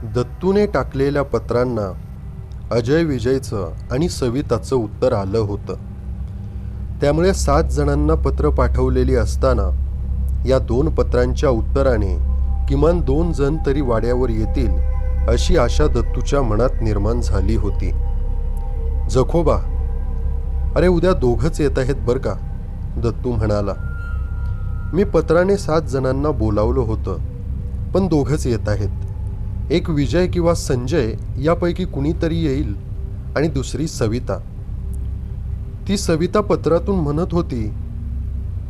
दत्तूने टाकलेल्या पत्रांना अजय विजयचं आणि सविताचं उत्तर आलं होतं. त्यामुळे 7 जणांना पत्र पाठवलेली असताना या 2 पत्रांच्या उत्तराने किमान 2 जण तरी वाड्यावर येतील अशी आशा दत्तूच्या मनात निर्माण झाली होती. जखोबा, अरे उद्या दोघंच येत आहेत बरं का, दत्तू म्हणाला. मी पत्राने 7 जणांना बोलावलं होतं, पण दोघंच येत आहेत. एक विजय किंवा संजय यापैकी कुणीतरी येईल आणि दुसरी सविता. ती सविता पत्रातून म्हणत होती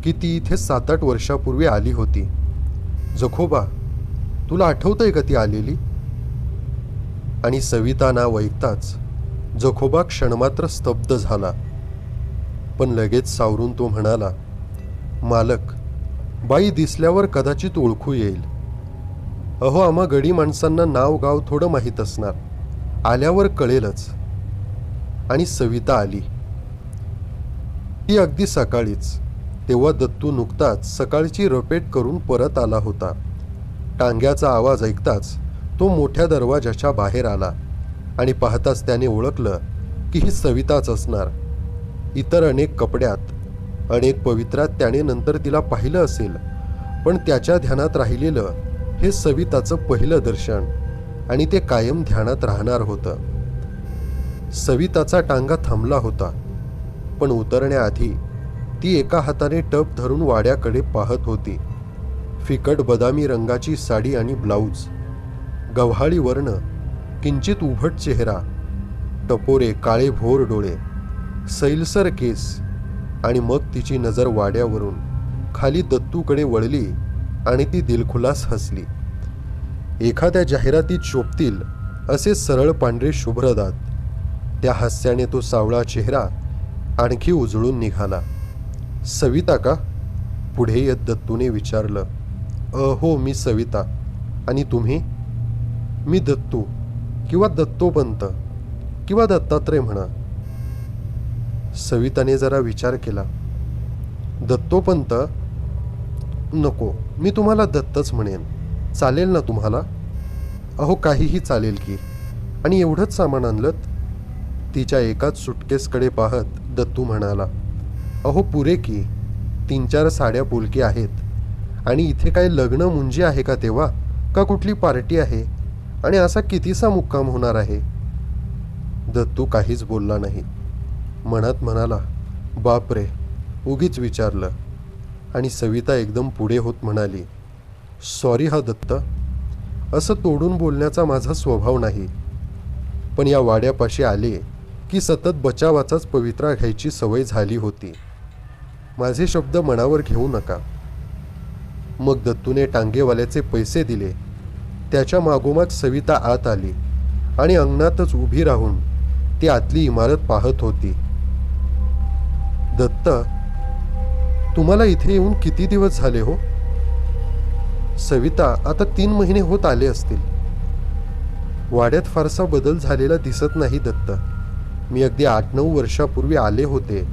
की ती इथे 7-8 वर्षापूर्वी आली होती. जखोबा, तुला आठवतंय का ती आलेली? आणि सविता नाव ऐकताच जखोबा क्षणमात्र स्तब्ध झाला, पण लगेच सावरून तो म्हणाला, मालक, बाई दिसल्यावर कदाचित ओळखू येईल. अहो, आम्हा गडी माणसांना नाव गाव थोडं माहीत असणार, आल्यावर कळेलच. आणि सविता आली. ती अगदी सकाळीच. तेव्हा दत्तू नुकताच सकाळची रपेट करून परत आला होता. टांग्याचा आवाज ऐकताच तो मोठ्या दरवाजाच्या बाहेर आला आणि पाहताच त्याने ओळखलं की ही सविताच असणार. इतर अनेक कपड्यात, अनेक पवित्रात त्याने नंतर तिला पाहिलं असेल, पण त्याच्या ध्यानात राहिलेलं हे सविताचं पहिलं दर्शन आणि ते कायम ध्यानात राहणार होतं. सविताचा टांगा थांबला होता, पण उतरण्याआधी ती एका हाताने टप धरून वाड्याकडे पाहत होती. फिकट बदामी रंगाची साडी आणि ब्लाऊज, गव्हाळी वर्ण, किंचित उभट चेहरा, टपोरे काळे भोर डोळे, सैलसर केस. आणि मग तिची नजर वाड्यावरून खाली दत्तूकडे वळली आणि ती दिलखुलास हसली. एखाद्या जाहिरातीत शोभतील असे सरळ पांढरे शुभ्र दात. त्या हास्याने तो सावळा चेहरा आणखी उजळून निघाला. सविता का? पुढे येत दत्तूने विचारलं. हो, मी सविता. आणि तुम्ही? मी दत्तू, किंवा दत्तोपंत, किंवा दत्तात्रय म्हणा. सविताने जरा विचार केला. दत्तोपंत नको, मी तुम्हाला दत्तच म्हणेन. चालेल ना तुम्हाला? अहो, काहीही चालेल की. आणि एवढंच सामान आणलं? तिच्या एकाच सुटकेसकडे पाहत दत्तू म्हणाला. अहो, पुरे की. 3-4 साड्या पोलकी आहेत. आणि इथे काय लग्न मुंजी आहे का तेव्हा, का कुठली पार्टी आहे? आणि असा कितीसा मुक्काम होणार आहे? दत्तू काहीच बोलला नाही. मनात म्हणाला, बापरे, उगीच विचारलं. आणि सविता एकदम पुढे होत म्हणाली, सॉरी हा दत्त, असं तोडून बोलण्याचा माझा स्वभाव नाही. पण या वाड्यापाशी आले की सतत बचावाचाच पवित्रा घ्यायची सवय झाली होती. माझे शब्द मनावर घेऊ नका. मग दत्तूने टांगेवाल्याचे पैसे दिले. त्याच्या मागोमाग सविता आत आली आणि अंगणातच उभी राहून ती आतली इमारत पाहत होती. दत्त, तुम्हाला इथे येऊन किती दिवस झाले हो? सविता, आता 3 महिने होत आले असतील. वाड्यात फारसा बदल झालेला दिसत नाही दत्त. मी अगदी 8-9 वर्षापूर्वी आले होते,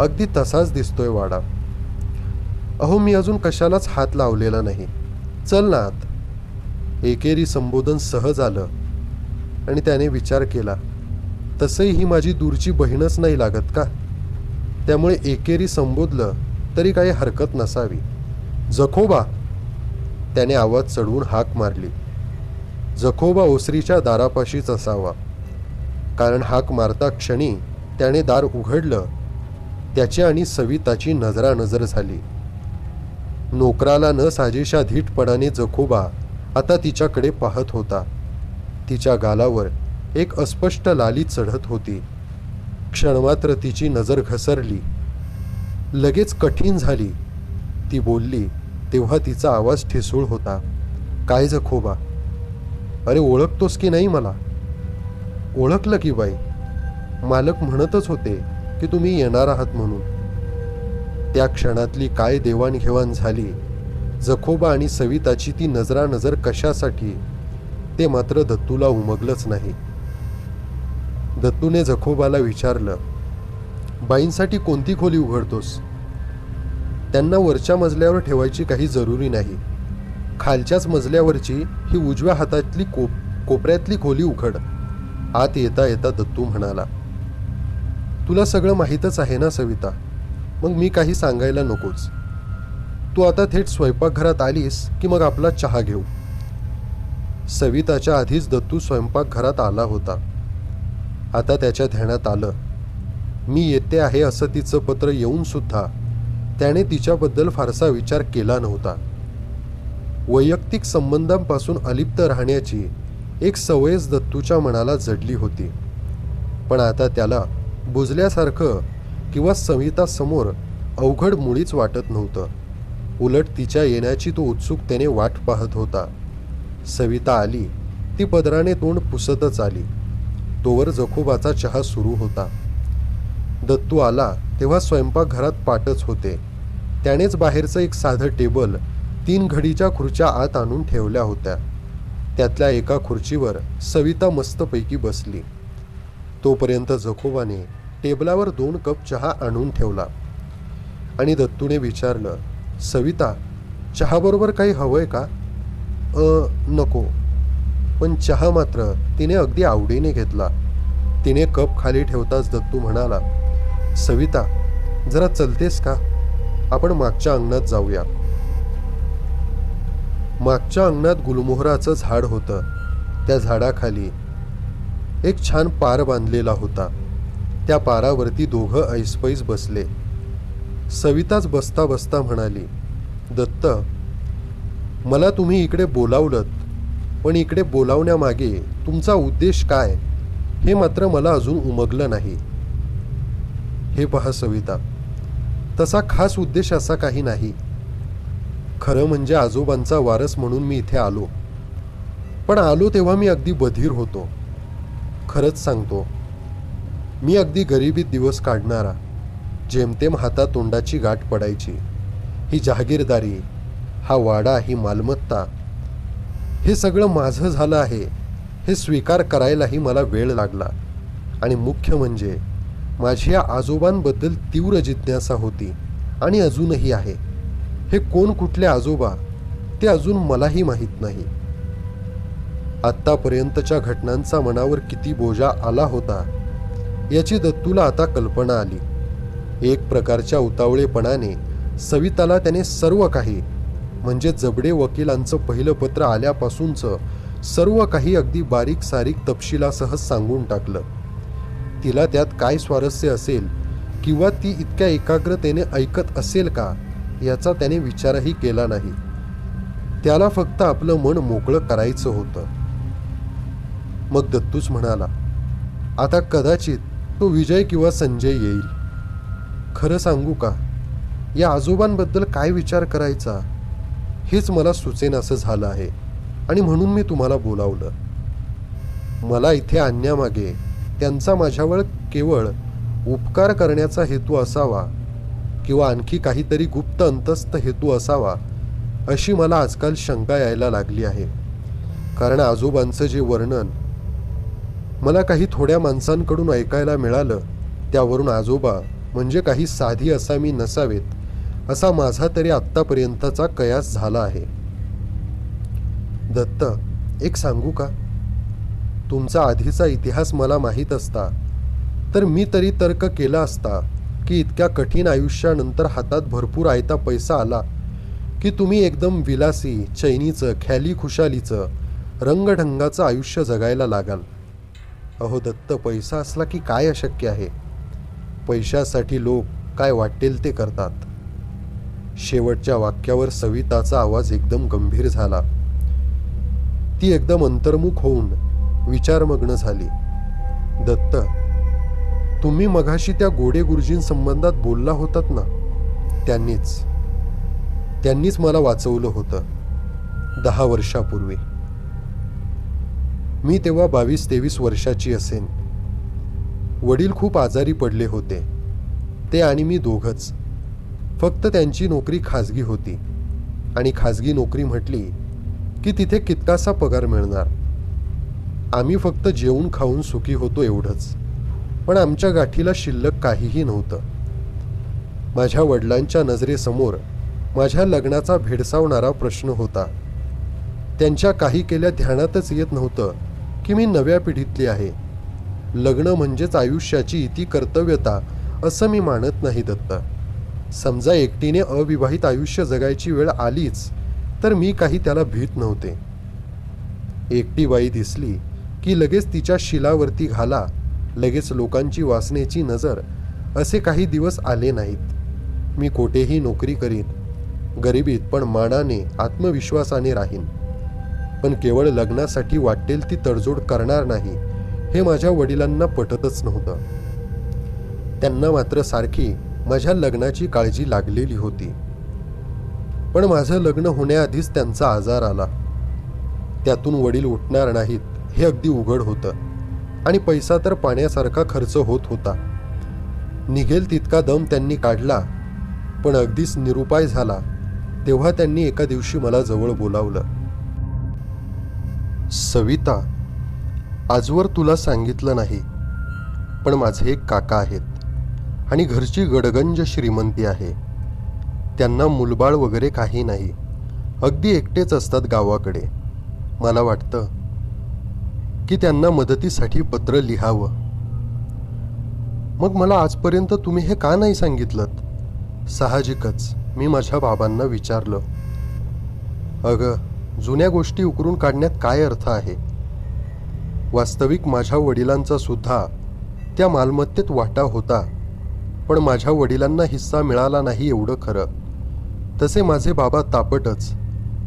अगदी तसाच दिसतोय वाडा. अहो, मी अजून कशालाच हात लावलेला नाही. चल ना आत. एकेरी संबोधन सहज आलं आणि त्याने विचार केला, तसंही ही माझी दूरची बहीणच नाही लागत का? त्यामुळे एकेरी संबोधलं तरी काही हरकत नसावी. जखोबा, त्याने आवाज चढवून हाक मारली. जखोबा ओसरीच्या दारापाशीच असावा, कारण हाक मारता क्षणी त्याने दार उघडलं. त्याची आणि सविताची नजरानजर झाली. नोकराला न साजेशा धीटपणाने जखोबा आता तिच्याकडे पाहत होता. तिच्या गालावर एक अस्पष्ट लाली चढत होती. क्षणमात्र तिची नजर घसरली, लगेच कठीण झाली. ती बोलली तेव्हा तिचा आवाज ठिसूळ होता. काय जखोबा? अरे, ओळखतोस की नाही मला? ओळखलं की बाई, मालक म्हणतच होते की तुम्ही येणार आहात म्हणून. त्या क्षणातली काय देवाणघेवाण झाली. जखोबा आणि सविताची ती नजरानजर कशासाठी, ते मात्र दत्तूला उमगलंच नाही. दत्तूने जखोबाला विचारलं, बाईंसाठी कोणती खोली उघडतोस? त्यांना वरच्या मजल्यावर ठेवायची काही जरुरी नाही. खालच्याच मजल्यावरची ही उजव्या हातातली कोपऱ्यातली खोली उघड. आत येता येता दत्तू म्हणाला, तुला सगळं माहीतच आहे ना सविता, मग मी काही सांगायला नकोच. तू आता थेट स्वयंपाकघरात आलीस की मग आपला चहा घेऊ. सविताच्या आधीच दत्तू स्वयंपाकघरात आला होता. आता त्याच्या ध्यानात आलं, मी येते आहे असं तिचं पत्र येऊन सुद्धा त्याने तिच्याबद्दल फारसा विचार केला नव्हता. वैयक्तिक संबंधांपासून अलिप्त राहण्याची एक सवयच दत्तूच्या मनाला जडली होती. पण आता त्याला बुजल्यासारखं किंवा सवितासमोर अवघड मुळीच वाटत नव्हतं. उलट तिच्या येण्याची तो उत्सुकतेने वाट पाहत होता. सविता आली, ती पदराने तोंड पुसतच आली. तोवर जखोबाचा चहा सुरू होता. दत्तू आला तेव्हा स्वयंपाकघरात पाटच होते. त्यानेच बाहेरचं एक साधं टेबल 3 घडीच्या खुर्च्या आत आणून ठेवल्या होत्या. त्यातल्या एका खुर्चीवर सविता मस्तपैकी बसली. तोपर्यंत जखोबाने टेबलावर 2 कप चहा आणून ठेवला आणि दत्तूने विचारलं, सविता, चहाबरोबर काही हवंय का? नको. पण चहा मात्र तिने अगदी आवडीने घेतला. तिने कप खाली ठेवताच दत्तू म्हणाला, सविता, जरा चलतेस का? आपण मागच्या अंगणात जाऊया. मागच्या अंगणात गुलमोहराचं झाड होतं. त्या झाडाखाली एक छान पार बांधलेला होता. त्या पारावरती दोघं ऐसपैस बसले. सविताच बसता बसता म्हणाली, दत्त, मला तुम्ही इकडे बोलावलंत, पण इकडे बोलावण्यामागे तुमचा उद्देश काय हे मात्र मला अजून उमगलं नाही. हे पहा सविता, तसा खास उद्देश असा काही नाही. खरं म्हणजे आजोबांचा वारस म्हणून मी इथे आलो. पण आलो तेव्हा मी अगदी बधीर होतो. खरंच सांगतो, मी अगदी गरिबीत दिवस काढणारा, जेमतेम हातातोंडाची गाठ पडायची. ही जहागीरदारी, हा वाडा, ही मालमत्ता, हे सगळं माझं झालं आहे हे स्वीकार करायलाही मला वेळ लागला. आणि मुख्य म्हणजे माझी या आजोबांबद्दल तीव्र जिज्ञासा होती आणि अजूनही आहे. हे कोण, कुठले आजोबा, ते अजून मलाही माहीत नाही. आत्तापर्यंतच्या घटनांचा मनावर किती बोजा आला होता याची दत्तूला आता कल्पना आली. एक प्रकारच्या उतावळेपणाने सविताला त्याने सर्व काही, म्हणजे जबडे वकिलांचं पहिलं पत्र आल्यापासूनचं सर्व काही अगदी बारीक सारीक तपशिलासह सांगून टाकलं. तिला त्यात काय स्वारस्य असेल किंवा ती इतक्या एकाग्रतेने ऐकत असेल का याचा त्याने विचारही केला नाही. त्याला फक्त आपलं मन मोकळं करायचं होतं. मग दत्तूच म्हणाला, आता कदाचित तो विजय किंवा संजय येईल. खरं सांगू का, या आजोबांबद्दल काय विचार करायचा हेच मला सुचेनासं झालं आहे आणि म्हणून मी तुम्हाला बोलावलं. मला इथे आणण्यामागे त्यांचा माझ्यावर केवळ उपकार करण्याचा हेतू असावा किंवा आणखी काहीतरी गुप्त अंतस्थ हेतू असावा अशी मला आजकाल शंका यायला लागली आहे. कारण आजोबांचं जे वर्णन मला काही थोड्या माणसांकडून ऐकायला मिळालं त्यावरून आजोबा म्हणजे काही साधी असामी नसावेत असा माझा तरी आत्तापर्यंतचा कयास झाला आहे. दत्त, एक सांगू का? तुमचा आधीचा इतिहास मला माहीत असता तर मी तरी तर्क केला असता की इतक्या कठीण आयुष्यानंतर हातात भरपूर आयता पैसा आला की तुम्ही एकदम विलासी, चैनीचं, ख्याली खुशालीचं, रंगढंगाचं आयुष्य जगायला लागाल. अहो दत्त, पैसा असला की काय अशक्य आहे? पैशासाठी लोक काय वाटेल ते करतात. शेवटच्या वाक्यावर सविताचा आवाज एकदम गंभीर झाला. ती एकदम अंतर्मुख होऊन विचारमग्न झाली. दत्त, तुम्ही मघाशी त्या गोडे गुरुजींसंबंधात बोलला होतात ना, त्यांनीच मला वाचवलं होतं 10 वर्षापूर्वी. मी तेव्हा 22-23 वर्षाची असेन. वडील खूप आजारी पडले होते. ते आणि मी दोघंच. फक्त त्यांची नोकरी खाजगी होती आणि खाजगी नोकरी म्हटली की तिथे कितकासा पगार मिळणार. आम्ही फक्त जेवून खाऊन सुखी होतो एवढंच. पण आमच्या गाठीला शिल्लक काहीही नव्हतं. माझ्या वडिलांच्या नजरेसमोर माझ्या लग्नाचा भेडसावणारा प्रश्न होता. त्यांच्या काही केल्या ध्यानातच येत नव्हतं की मी नव्या पिढीतली आहे. लग्न म्हणजेच आयुष्याची इती कर्तव्यता असं मी मानत नाही दत्ता. समजा एकटीने अविवाहित आयुष्य जगायची वेळ आलीच तर मी काही त्याला भीत नव्हते. एकटी बाई दिसली की लगेच तिच्या शिलावरती घाला, लगेच लोकांची वासनेची नजर, असे काही दिवस आले नाहीत. मी कोठेही नोकरी करीन, गरिबीत पण मानाने आत्मविश्वासाने राहीन, पण केवळ लग्नासाठी वाटेल ती तडजोड करणार नाही हे माझ्या वडिलांना पटतच नव्हतं. त्यांना मात्र सारखी माझ्या लग्नाची काळजी लागलेली होती. पण माझं लग्न होण्याआधीच त्यांचा आजार आला. त्यातून वडील उठणार नाहीत हे अगदी उघड होतं आणि पैसा तर पाण्यासारखा खर्च होत होता. निघेल तितका दम त्यांनी काढला, पण अगदीच निरुपाय झाला तेव्हा त्यांनी एका दिवशी मला जवळ बोलावलं. सविता, आजवर तुला सांगितलं नाही, पण माझे एक काका आहेत आणि घरची गडगंज श्रीमंती आहे. त्यांना मुलबाळ वगैरे काही नाही, अगदी एकटेच असतात गावाकडे. मला वाटतं की त्यांना मदतीसाठी पत्र लिहावं. मग मला आजपर्यंत तुम्ही हे का नाही सांगितलं? साहजिकच मी माझ्या बाबांना विचारलं. अगं, जुन्या गोष्टी उकरून काढण्यात काय अर्थ आहे? वास्तविक माझ्या वडिलांचा सुद्धा त्या मालमत्तेत वाटा होता, पण माझ्या वडिलांना हिस्सा मिळाला नाही एवढं खरं. तसे माझे बाबा तापटच,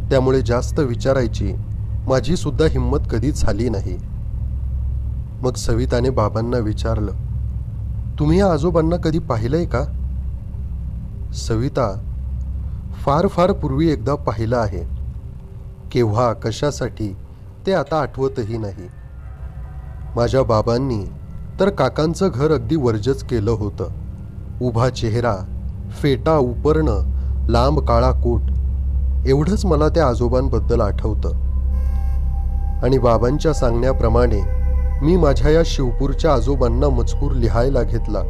त्यामुळे जास्त विचारायची माझी सुद्धा हिंमत कधीच झाली नाही. मग सविताने बाबांना विचारलं, तुम्ही या आजोबांना कधी पाहिलंय का? सविता, फार फार पूर्वी एकदा पाहिलं आहे. केव्हा, कशासाठी ते आता आठवतही नाही. माझ्या बाबांनी तर काकांचं घर अगदी वर्जच केलं होतं. उभा चेहरा, फेटा उपरणं, लांब काळा कोट, एवढंच मला त्या आजोबांबद्दल आठवतं. आणि बाबांच्या सांगण्याप्रमाणे मी माझ्या या शिवपूरच्या आजोबांना मजकूर लिहायला घेतला.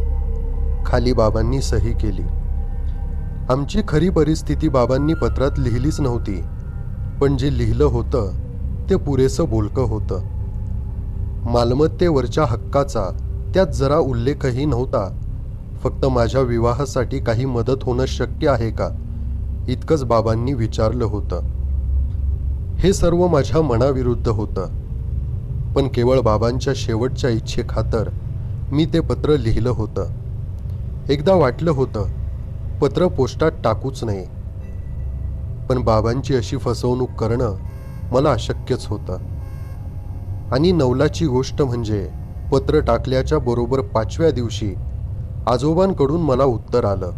खाली बाबांनी सही केली. आमची खरी परिस्थिती बाबांनी पत्रात लिहिलीच नव्हती, पण जे लिहिलं होतं ते पुरेसं बोलकं होतं. मालमत्तेवरच्या हक्काचा त्यात जरा उल्लेखही नव्हता. फक्त माझ्या विवाहासाठी काही मदत होणं शक्य आहे का, इतकंच बाबांनी विचारलं होतं. हे सर्व माझ्या मनाविरुद्ध होतं, पण केवळ बाबांच्या शेवटच्या इच्छेखातर मी ते पत्र लिहिलं होतं. एकदा वाटलं होतं पत्र पोस्टात टाकूच नये, पण बाबांची अशी फसवणूक करणं मला अशक्यच होतं. आणि नवलाची गोष्ट म्हणजे पत्र टाकल्याच्या बरोबर 5व्या दिवशी आजोबांकडून मला उत्तर आलं.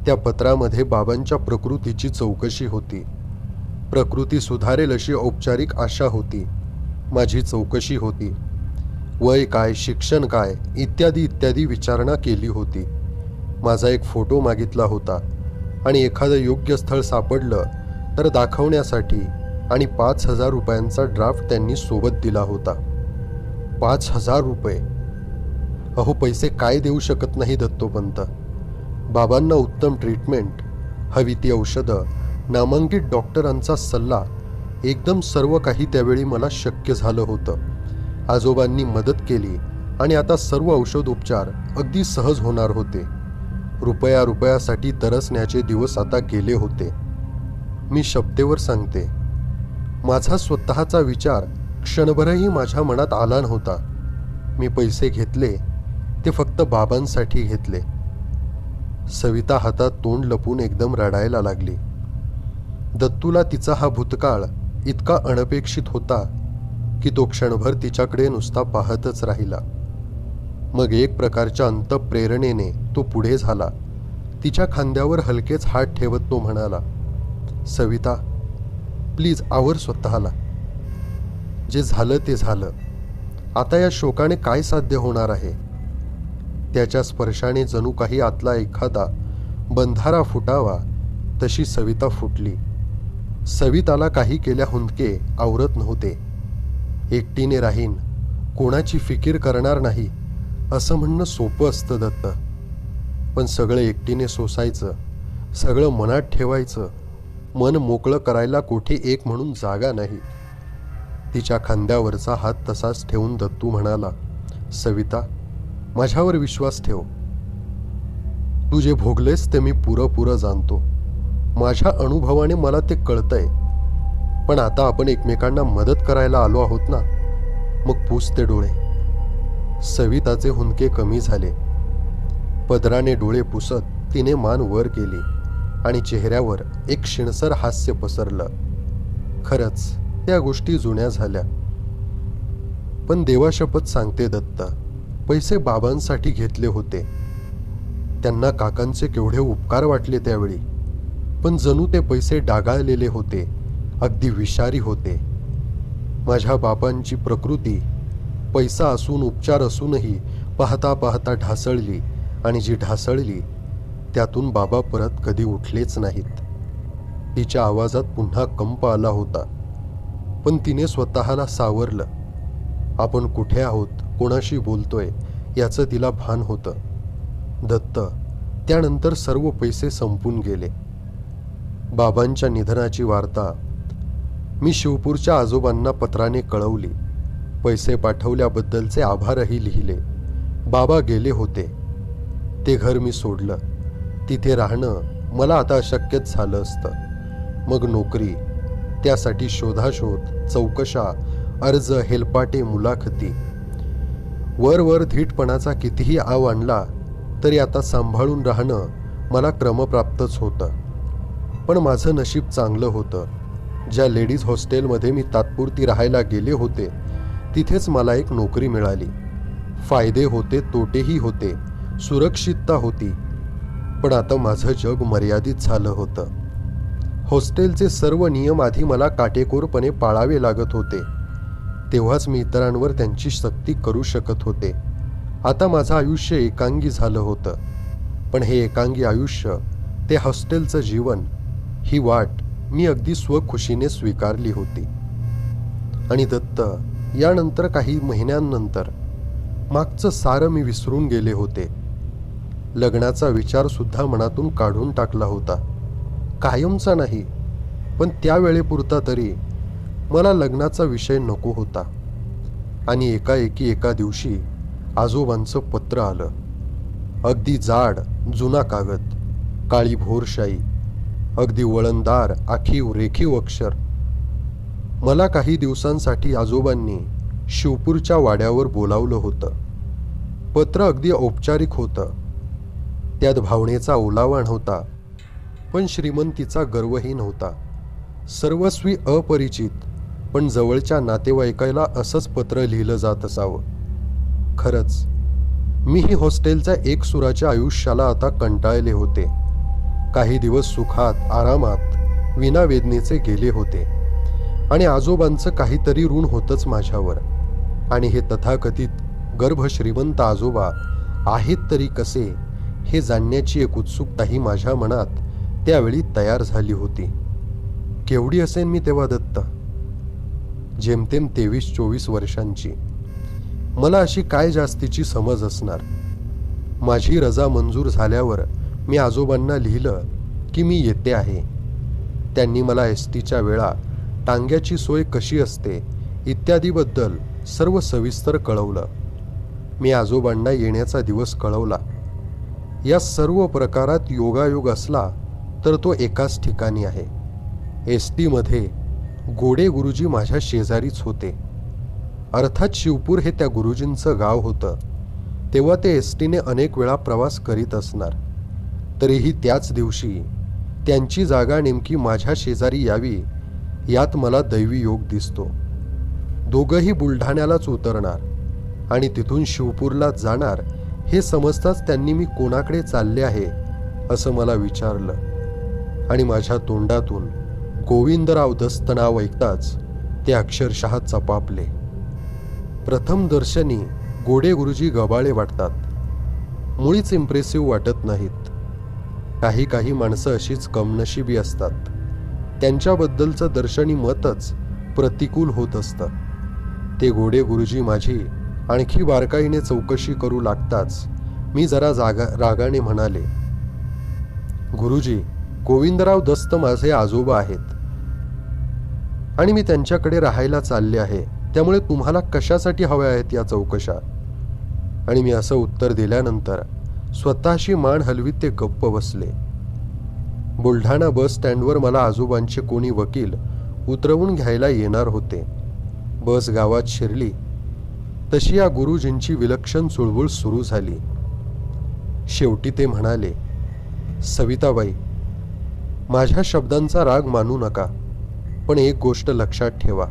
त्या पत्रामध्ये बाबांच्या प्रकृतीची चौकशी होती. प्रकृती सुधारेल अशी औपचारिक आशा होती. माझी चौकशी होती. वय काय, शिक्षण काय, इत्यादी इत्यादी विचारणा केली होती. माझा एक फोटो मागितला होता आणि एखादं योग्य स्थळ सापडलं तर दाखवण्यासाठी आणि 5,000 रुपयांचा ड्राफ्ट त्यांनी सोबत दिला होता. 5,000 रुपये! अहो, पैसे काय देऊ शकत नाही दत्तोपंत. बाबांना उत्तम ट्रीटमेंट, हवी ती औषधं, नामांकित डॉक्टरांचा सल्ला, एकदम सर्व काही त्यावेळी मला शक्य झालं होतं. आजोबांनी मदत केली आणि आता सर्व औषधोपचार अगदी सहज होणार होते. रुपयासाठी तरसण्याचे दिवस आता गेले होते. मी शब्देवर सांगते, माझा स्वतःचा विचार क्षणभरही माझ्या मनात आला नव्हता. मी पैसे घेतले ते फक्त बाबांसाठी घेतले. सविता हातात तोंड लपून एकदम रडायला लागली. दत्तूला तिचा हा भूतकाळ इतका अनपेक्षित होता की तो क्षणभर तिच्याकडे नुसता पाहतच राहिला. मग एक प्रकारच्या अंतःप्रेरणेने तो पुढे झाला. तिच्या खांद्यावर हलकेच हात ठेवत तो म्हणाला, सविता, प्लीज आवर स्वतःला. जे झालं ते झालं. आता या शोकाने काय साध्य होणार आहे? त्याच्या स्पर्शाने जणू काही आतला एखादा बंधारा फुटावा तशी सविता फुटली. सविताला काही केल्या हुंदके आवरत नव्हते. एकटीने राहीन, कोणाची फिकीर करणार नाही असं म्हणणं सोपं असतं दत्त, पण सगळं एकटीने सोसायचं, सगळं मनात ठेवायचं, मन मोकळं करायला कोठे एक म्हणून जागा नाही. तिच्या खांद्यावरचा हात तसाच ठेवून दत्तू म्हणाला, सविता, माझ्यावर विश्वास ठेव. तू जे भोगलेस ते मी पुरं जाणतो. माझ्या अनुभवाने मला ते कळतंय. पण आता आपण एकमेकांना मदत करायला आलो आहोत ना, मग पुस ते डोळे. सविताचे हुंदके कमी झाले. पदराने डोळे पुसत तिने मान वर केली आणि चेहऱ्यावर एक क्षीणसर हास्य पसरलं. खरंच त्या गोष्टी जुन्या झाल्या. पण देवाशपथ सांगते दत्ता, पैसे बाबांसाठी घेतले होते. त्यांना काकांचे केवढे उपकार वाटले त्यावेळी. पण जणू ते पैसे डागाळलेले होते, अगदी विषारी होते. माझ्या बाबांची प्रकृती पैसा असून उपचार असूनही पाहता पाहता ढासळली आणि जी ढासळली त्यातून बाबा परत कधी उठलेच नाहीत. तिच्या आवाजात पुन्हा कंप आला होता. पण तिने स्वतःला सावरलं. आपण कुठे आहोत, कोणाशी बोलतोय याचं तिला भान होतं. दत्त, त्यानंतर सर्व पैसे संपून गेले. बाबांच्या निधनाची वार्ता मी शिवपूरच्या आजोबांना पत्राने कळवली. पैसे पाठवल्याबद्दलचे आभारही लिहिले. बाबा गेले होते. ते घर मी सोडलं. तिथे राहणं मला आता अशक्यच झालं असतं. मग नोकरी, त्यासाठी शोधाशोध, चौकशा, अर्ज, हेलपाटे, मुलाखती. वर धीटपणाचा कितीही आव आणला तरी आता सांभाळून राहणं मला क्रमप्राप्तच होतं. पण माझं नशीब चांगलं होतं. ज्या लेडीज हॉस्टेलमध्ये मी तात्पुरती राहायला गेले होते तिथेच मला एक नोकरी मिळाली. फायदे होते, तोटेही होते, सुरक्षितता होती. पण आता माझं जग मर्यादित झालं होतं. हॉस्टेलचे सर्व नियम आधी मला काटेकोरपणे पाळावे लागत होते. तेव्हाच मी इतरांवर त्यांची सक्ती करू शकत होते. आता माझं आयुष्य एकांगी झालं होतं. पण हे एकांगी आयुष्य, ते हॉस्टेलचं जीवन, ही वाट मी अगदी स्वखुशीने स्वीकारली होती. आणि दत्त, यानंतर काही महिन्यांनंतर मागचं सारं मी विसरून गेले होते. लग्नाचा विचार सुद्धा मनातून काढून टाकला होता. कायमचा नाही, पण त्यावेळेपुरता तरी मला लग्नाचा विषय नको होता. आणि एकाएकी एका दिवशी आजोबांचं पत्र आलं. अगदी जाड जुना कागद, काळी भोरशाई, अगदी वळणदार आखीव रेखीव अक्षर. मला काही दिवसांसाठी आजोबांनी शिवपूरच्या वाड्यावर बोलावलं होतं. पत्र अगदी औपचारिक होतं. त्यात भावनेचा ओलावा नव्हता, पण श्रीमंतीचा गर्वही नव्हता. सर्वस्वी अपरिचित पण जवळच्या नातेवाईकाला असंच पत्र लिहिलं जात असावं. खरंच मीही हॉस्टेलच्या एकसुराच्या आयुष्याला आता कंटाळले होते. काही दिवस सुखात आरामात विनावेदनेचे गेले होते. आणि आजोबांचं काहीतरी ऋण होतंच माझ्यावर. आणि हे तथाकथित गर्भश्रीमंत आजोबा आहेत तरी कसे, हे जाणण्याची एक उत्सुकताही माझ्या मनात त्यावेळी तयार झाली होती. केवढी असेन मी तेव्हा दत्त? जेमतेम 23-24 वर्षांची. मला अशी काय जास्तीची समज असणार? माझी रजा मंजूर झाल्यावर मी आजोबांना लिहिलं की मी येते आहे. त्यांनी मला एसटीच्या वेळा, टांग्याची सोय कशी असते इत्यादीबद्दल सर्व सविस्तर कळवलं. मी आजोबांना येण्याचा दिवस कळवला. या सर्व प्रकारात योगायोग असला तर तो एकाच ठिकाणी आहे. एसटीमध्ये गोडे गुरुजी माझ्या शेजारीच होते. अर्थात शिवपूर हे त्या गुरुजींचं गाव होतं. तेव्हा ते एसटीने अनेक वेळा प्रवास करीत असणार. तरीही त्याच दिवशी त्यांची जागा नेमकी माझ्या शेजारी यावी यात मला दैवी योग दिसतो. दोघंही बुलढाण्यालाच उतरणार आणि तिथून शिवपूरला जाणार हे समजताच त्यांनी मी कोणाकडे चालले आहे असं मला विचारलं. आणि माझ्या तोंडातून गोविंदराव दस्त नाव ऐकताच ते अक्षरशः चपापले. प्रथम दर्शनी गोडे गुरुजी गबाळे वाटतात. मुळीच इम्प्रेसिव्ह वाटत नाहीत. काही माणसं अशीच कमनशिबी असतात. त्यांच्याबद्दलचं दर्शनी मतच प्रतिकूल होत असतं. ते गोडे गुरुजी माझी आणखी बारकाईने चौकशी करू लागताच मी जरा रागाने म्हणाले, गुरुजी, गोविंदराव दस्त माझे आजोबा आहेत आणि मी त्यांच्याकडे राहायला चालले आहे, त्यामुळे तुम्हाला कशासाठी हव्या आहेत या चौकशा? आणि मी असं उत्तर दिल्यानंतर स्वतःशी मान हलवीत ते गप्प बसले. बुलढाणा बस स्टँडवर मला आजोबांचे कोणी वकील उतरवून घ्यायला येणार होते. बस गावात शिरली तशी या गुरुजींची विलक्षण चुळबुळ सुरू झाली. शेवटी ते म्हणाले, सविताबाई, माझ्या शब्दांचा राग मानू नका, पण एक गोष्ट लक्षात ठेवा.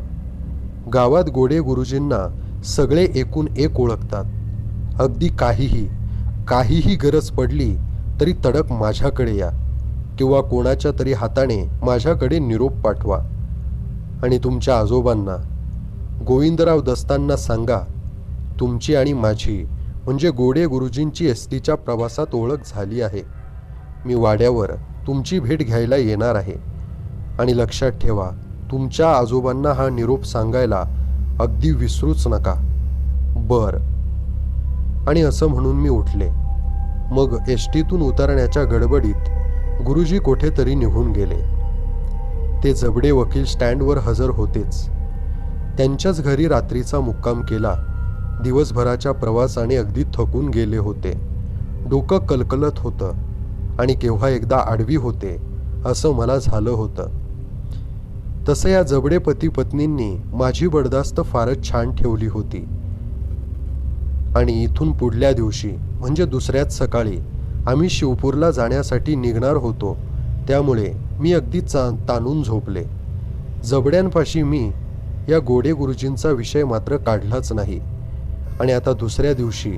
गावात गोडे गुरुजींना सगळे एकूण एक ओळखतात. अगदी काहीही गरज पडली तरी तडक माझ्याकडे या किंवा कोणाच्या तरी हाताने माझ्याकडे निरोप पाठवा. आणि तुमच्या आजोबांना, गोविंदराव दस्तांना सांगा, तुमची आणि माझी म्हणजे गोडे गुरुजींची एसटीच्या प्रवासात ओळख झाली आहे. मी वाड्यावर तुमची भेट घ्यायला येणार आहे. आणि लक्षात ठेवा, तुमच्या आजोबांना हा निरोप सांगायला अगदी विसरूच नका. बरं. आणि असं म्हणून मी उठले. मग एसटीतून उतरण्याच्या गडबडीत गुरुजी कोठेतरी निघून गेले. ते जबडे वकील स्टँडवर हजर होतेच. त्यांच्याच घरी रात्रीचा मुक्काम केला. दिवसभराच्या प्रवासाने अगदी थकून गेले होते. डोकं कलकलत होतं आणि केव्हा एकदा आडवी होते असं मला झालं होतं. तसं या जबडे पती पत्नींनी माझी बडदास्त फारच छान ठेवली होती. आणि इथून पुढल्या दिवशी म्हणजे दुसऱ्याच सकाळी आम्ही शिवपूरला जाण्यासाठी निघणार होतो. त्यामुळे मी अगदी ताणून झोपले. जबड्यांपाशी मी या गोडे गुरुजींचा विषय मात्र काढलाच नाही. आणि आता दुसऱ्या दिवशी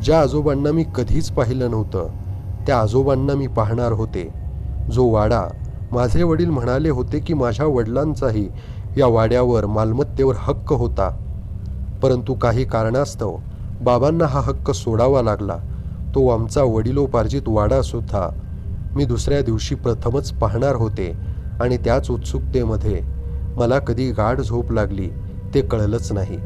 ज्या आजोबांना मी कधीच पाहिलं नव्हतं त्या आजोबांना मी पाहणार होते. जो वाडा माझे वडील म्हणाले होते की माझ्या वडिलांचाही या वाड्यावर मालमत्तेवर हक्क होता, परंतु काही कारणास्तव बाबांना हा हक्क सोडावा लागला. तो आमचा वडिलोपार्जित वाडासुद्धा मी दुसऱ्या दिवशी प्रथमच पाहणार होते. आणि त्याच उत्सुकतेमध्ये मला कधी गाढ झोप लागली ते कळलंच नाही.